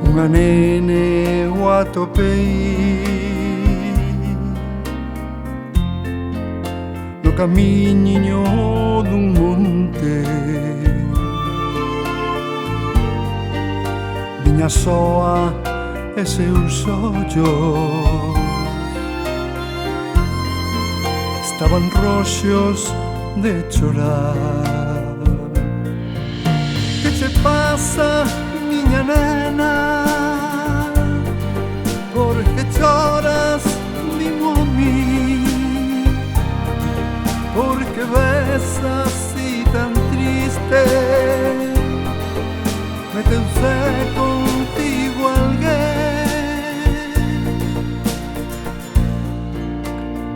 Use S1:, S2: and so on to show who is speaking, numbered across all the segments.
S1: Unha nene o atopei no camiño dun monte. Viña soa e seus ollos estaban roxos de chorar. Que che pasa, miña nena? Por que choras, dimo a mí? Por que ves así tan triste? Meteuse contigo alguén.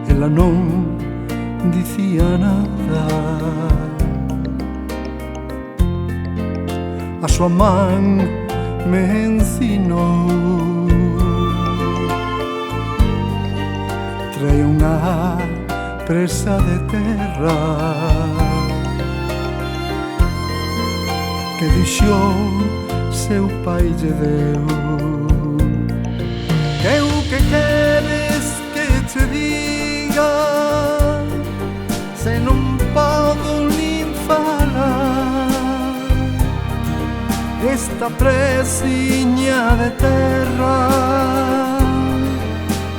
S1: Ela non dicía nada. A súa man me ensinou. Trae unha presa de terra que dixo seu pai lle deu. Que o que queres que te diga, se non podo nin falar? Esta presiña de terra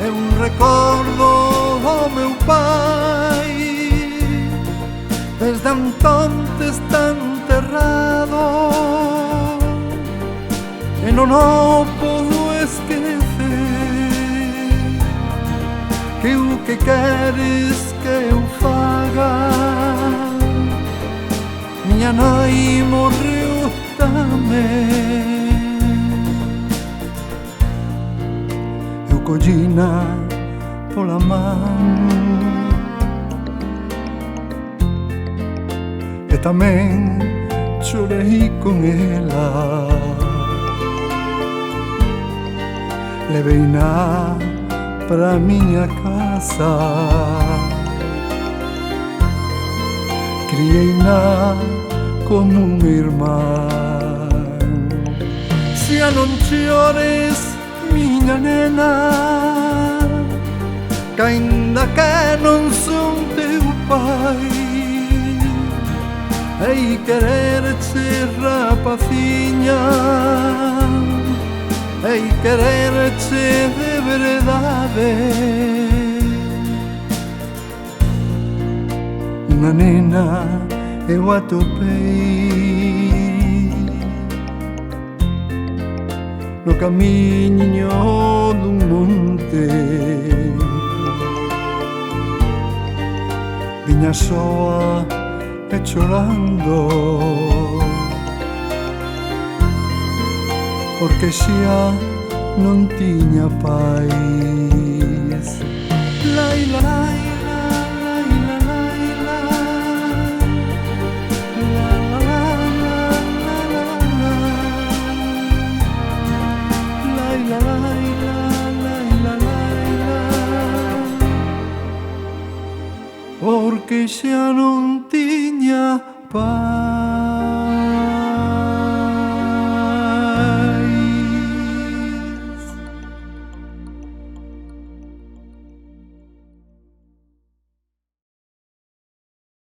S1: é un recordo ao meu pai. Desde entonces está enterrado e non o podo esquecer. Que o que queres que eu faga? Miña nai morreu tamén. Eu collina pola man e tamén chorei con ela. Leveina para a miña casa, crieina como unha irmán. Se non chores, miña nena, que aínda que non son teu pai, hei quererche, rapaciña, hei quererche de verdade. Unha nena eu atopei no camiño dun monte. Viña soa e chorando porque xa non tiña pais. Lai, lai, lai, lai, porque xa non tiña paz.